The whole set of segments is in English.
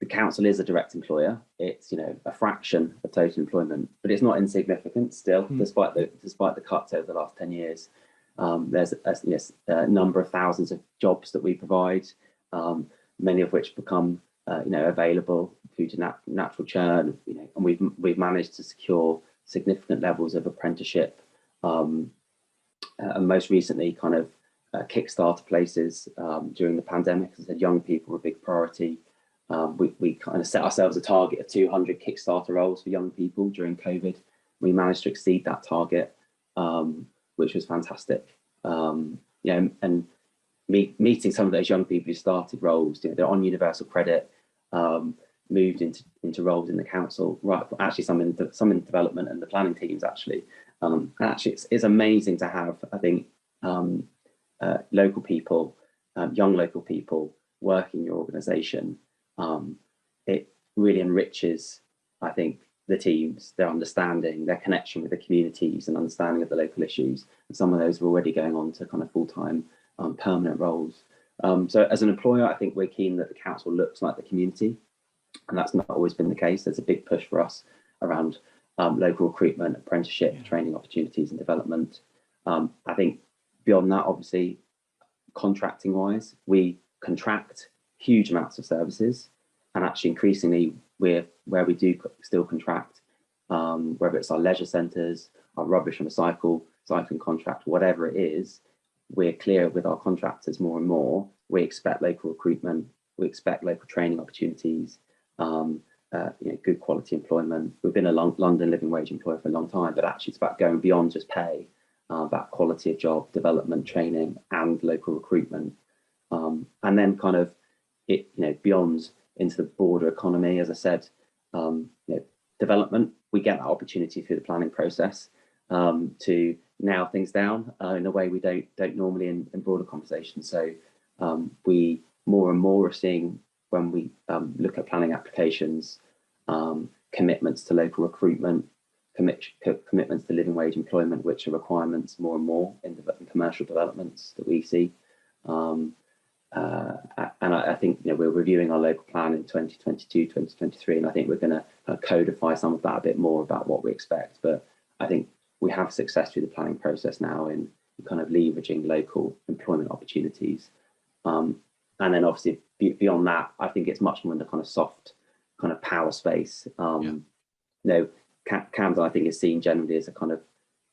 the council is a direct employer. It's, you know, a fraction of total employment, but it's not insignificant still, despite the cuts over the last 10 years. There's a number of thousands of jobs that we provide, many of which become you know, available due to natural churn. You know, and we've managed to secure significant levels of apprenticeship, and most recently, kind of Kickstarter places during the pandemic. As I said, young people were a big priority. We kind of set ourselves a target of 200 Kickstarter roles for young people during COVID. We managed to exceed that target, which was fantastic. You know, and meeting some of those young people who started roles, you know, they're on universal credit, moved into roles in the council, right? Actually, some in development and the planning teams actually. And actually, it's amazing to have, I think, local people, young local people working in your organisation. It really enriches, I think, the teams, their understanding, their connection with the communities and understanding of the local issues. And some of those are already going on to kind of full-time permanent roles. So as an employer, I think we're keen that the council looks like the community, and that's not always been the case. There's a big push for us around local recruitment, apprenticeship, training opportunities and development. I think beyond that, obviously, contracting wise, we contract huge amounts of services, and actually increasingly where we do still contract, whether it's our leisure centres, our rubbish and recycling contract, whatever it is, we're clear with our contractors more and more. We expect local recruitment, we expect local training opportunities, you know, good quality employment. We've been a London living wage employer for a long time, but actually it's about going beyond just pay, about quality of job, development, training, and local recruitment. And then kind of it, you know, beyond into the broader economy, as I said, you know, development, we get that opportunity through the planning process to nail things down in a way we don't normally in broader conversations. So we more and more are seeing, when we look at planning applications, commitments to local recruitment, commitments to living wage employment, which are requirements more and more in commercial developments that we see. And I think, you know, we're reviewing our local plan in 2022, 2023, and I think we're going to codify some of that a bit more about what we expect. But I think we have success through the planning process now in kind of leveraging local employment opportunities. And then obviously beyond that, I think it's much more in the kind of soft kind of power space. You know, Camden, I think, is seen generally as a kind of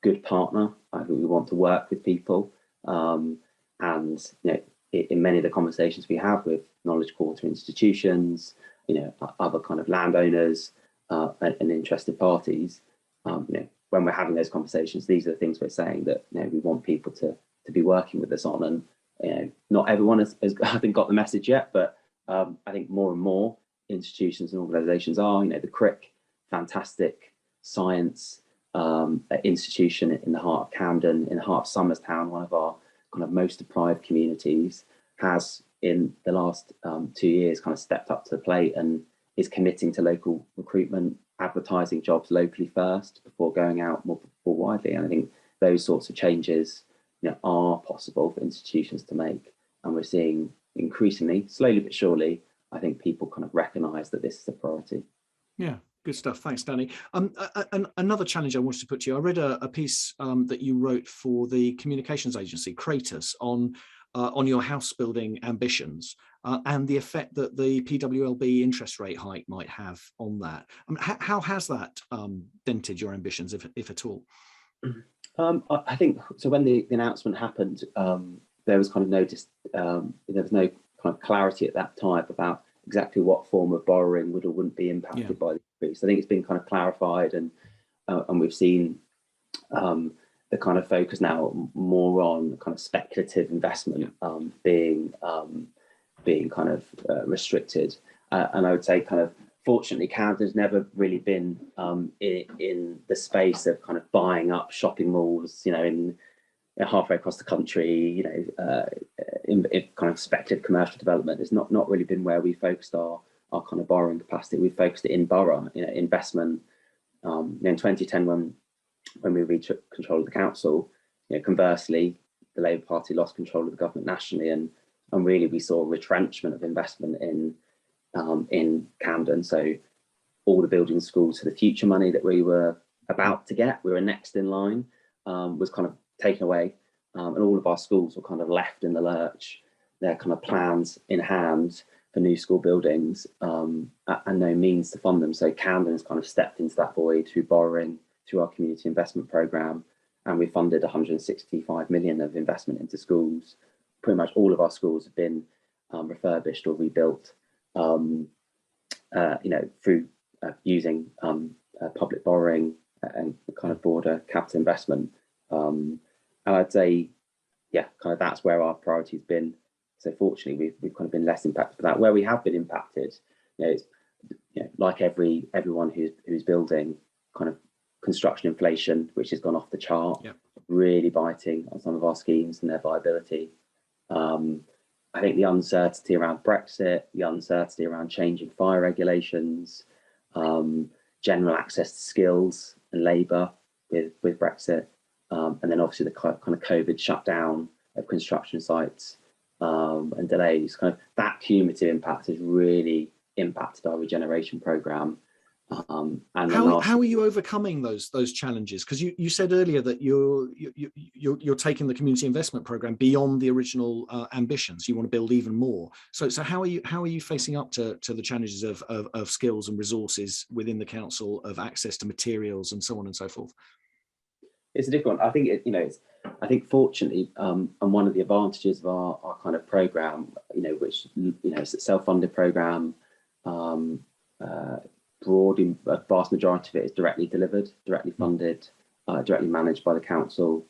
good partner. I think we want to work with people, and you know, in many of the conversations we have with Knowledge Quarter institutions, you know, other kind of landowners and interested parties, you know, when we're having those conversations, these are the things we're saying that, you know, we want people to be working with us on. And, you know, not everyone has I think got the message yet, but I think more and more institutions and organisations are. You know, the Crick, fantastic science institution in the heart of Camden, in the heart of Somerstown, one of our kind of most deprived communities, has in the last 2 years kind of stepped up to the plate and is committing to local recruitment, advertising jobs locally first before going out more widely. And I think those sorts of changes, you know, are possible for institutions to make, and we're seeing increasingly, slowly but surely, I think people kind of recognise that this is a priority. Yeah. Good stuff. Thanks, Danny. Another challenge I wanted to put to you, I read a piece that you wrote for the communications agency, Kratos, on your house building ambitions and the effect that the PWLB interest rate hike might have on that. How has that dented your ambitions, if at all? I think, so when the announcement happened, there was kind of there was no kind of clarity at that time about exactly what form of borrowing would or wouldn't be impacted by the increase. I think it's been kind of clarified, and we've seen the kind of focus now more on kind of speculative investment being kind of restricted. And I would say, kind of, fortunately, Camden's never really been in the space of kind of buying up shopping malls, you know, in halfway across the country, you know, in kind of speculative commercial development. It's not really been where we focused our kind of borrowing capacity. We focused it in borough, you know, investment. In 2010, when we retook control of the council, you know, conversely, the Labour Party lost control of the government nationally, and really we saw a retrenchment of investment in in Camden. So all the building schools for the future money that we were about to get, we were next in line, was kind of taken away. And all of our schools were kind of left in the lurch, their kind of plans in hand for new school buildings, and no means to fund them. So Camden has kind of stepped into that void through borrowing, through our community investment programme, and we funded 165 million of investment into schools. Pretty much all of our schools have been refurbished or rebuilt, through using public borrowing and kind of broader capital investment. And I'd say, yeah, kind of that's where our priority has been. So fortunately, we've kind of been less impacted by that. Where we have been impacted, it's, like everyone who's building, kind of construction inflation, which has gone off the chart, really biting on some of our schemes and their viability. I think the uncertainty around Brexit, the uncertainty around changing fire regulations, general access to skills and labour with Brexit, and then obviously the kind of COVID shutdown of construction sites and delays, kind of that cumulative impact has really impacted our regeneration programme. And how are you overcoming those challenges? Because you said earlier that you're taking the community investment programme beyond the original ambitions. You want to build even more. So how are you facing up to the challenges of skills and resources within the council, of access to materials and so on and so forth? It's a different one. I think I think fortunately, and one of the advantages of our kind of programme, which is a self-funded programme. Broadly, a vast majority of it is directly delivered, directly funded, directly managed by the council.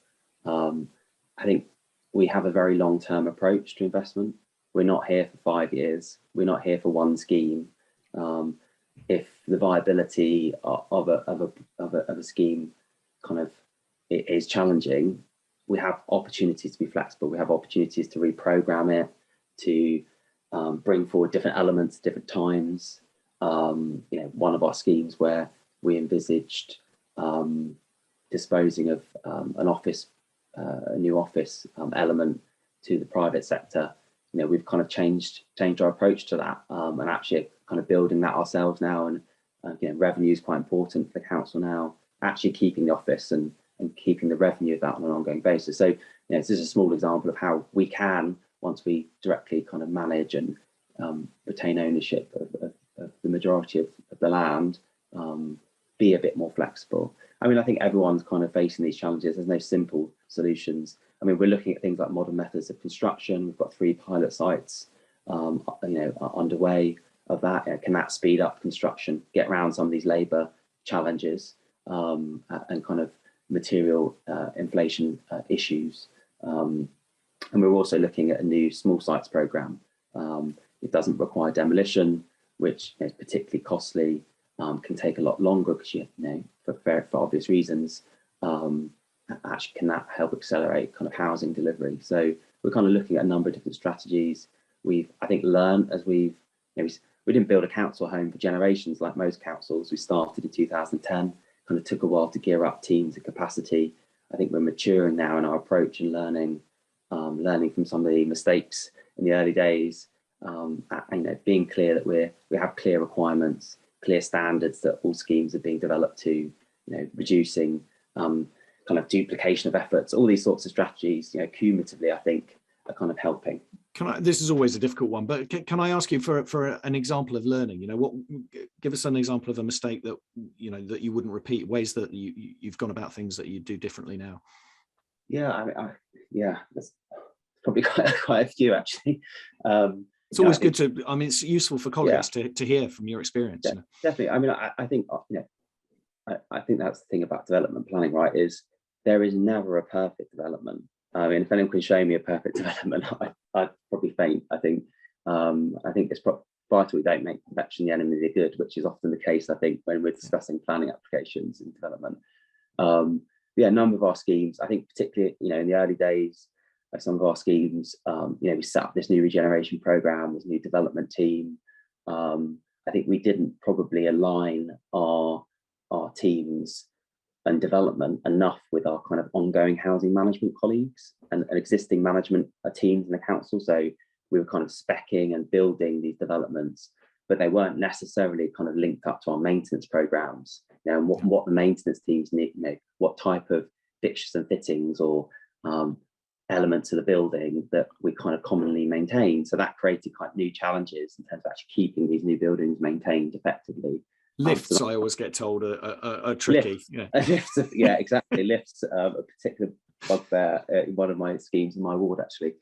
I think we have a very long-term approach to investment. We're not here for 5 years. We're not here for one scheme. If the viability of a scheme kind of is challenging, we have opportunities to be flexible. We have opportunities to reprogram it, to bring forward different elements at different times. One of our schemes where we envisaged disposing of a new office element to the private sector. We've kind of changed our approach to that, and actually kind of building that ourselves now. And revenue is quite important for the council now. Actually keeping the office and keeping the revenue of that on an ongoing basis. So this is a small example of how we can, once we directly kind of manage and retain ownership of the majority of the land, be a bit more flexible. I mean, I think everyone's kind of facing these challenges. There's no simple solutions. I mean, we're looking at things like modern methods of construction. We've got 3 pilot sites, underway of that. Can that speed up construction, get around some of these labour challenges, and kind of material inflation issues? And we're also looking at a new small sites programme. It doesn't require demolition, which is particularly costly, can take a lot longer because for obvious reasons. Actually, can that help accelerate kind of housing delivery? So we're kind of looking at a number of different strategies. I think learned as we didn't build a council home for generations like most councils. We started in 2010. Kind of took a while to gear up teams and capacity. I think we're maturing now in our approach and learning from some of the mistakes in the early days. Being clear that we have clear requirements, clear standards that all schemes are being developed to, reducing kind of duplication of efforts, all these sorts of strategies, cumulatively, I think, are kind of helping. This is always a difficult one, but can I ask you for an example of learning? Give us an example of a mistake that that you wouldn't repeat, ways that you've gone about things that you do differently now. Yeah, there's probably quite a few actually. It's always good to. I mean, it's useful for colleagues to hear from your experience. Yeah, definitely. I mean, I think I think that's the thing about development planning, right? Is there is never a perfect development. I mean, if anyone can show me a perfect development, I'd probably faint. I think it's vital we don't make perfection the enemy of the good, which is often the case, I think, when we're discussing planning applications in development. A number of our schemes, I think particularly, in the early days of some of our schemes, we set up this new regeneration programme, this new development team. I think we didn't probably align our teams and development enough with our kind of ongoing housing management colleagues and existing management teams in the council. So we were kind of speccing and building these developments but they weren't necessarily kind of linked up to our maintenance programs, you know, and what the maintenance teams need, you know, what type of fixtures and fittings or elements of the building that we kind of commonly maintain. So that created kind of new challenges in terms of actually keeping these new buildings maintained effectively. Lifts, So I always get told, are tricky. Lifts, yeah, exactly. Lifts, a particular bugbear in one of my schemes in my ward, actually.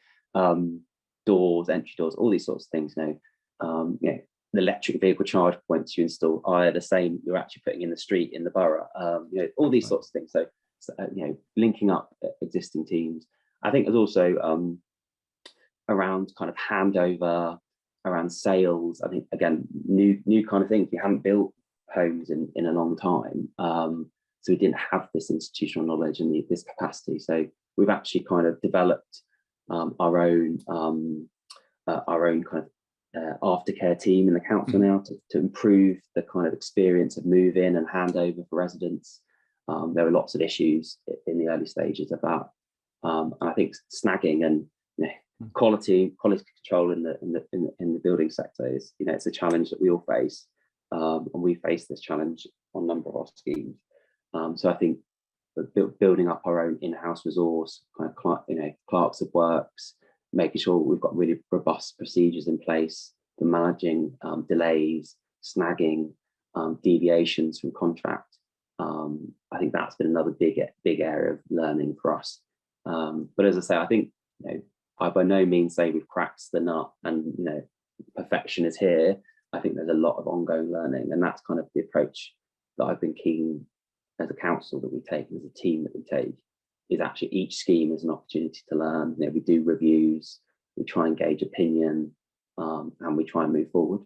Doors, entry doors, all these sorts of things. You know, the electric vehicle charge points you install are the same you're actually putting in the street in the borough. You know, all these sorts of things. So you know, linking up existing teams. I think there's also around kind of handover, around sales. I think again, new kind of things. We haven't built homes in a long time, so we didn't have this institutional knowledge and this capacity. So we've actually kind of developed our own kind of aftercare team in the council now to improve the kind of experience of move-in and handover for residents. There were lots of issues in the early stages of that, and I think snagging and, you know, quality control in the building sector is, you know, it's a challenge that we all face, and we face this challenge on a number of our schemes. So I think building up our own in-house resource, kind of, you know, clerks of works, making sure we've got really robust procedures in place for managing delays, snagging, deviations from contract. I think that's been another big area of learning for us. But as I say, I think, you know, I by no means say we've cracked the nut and, you know, perfection is here. I think there's a lot of ongoing learning, and that's kind of the approach that I've been keen as a council that we take, as a team that we take, is actually each scheme is an opportunity to learn. You know, we do reviews, we try and gauge opinion, and we try and move forward.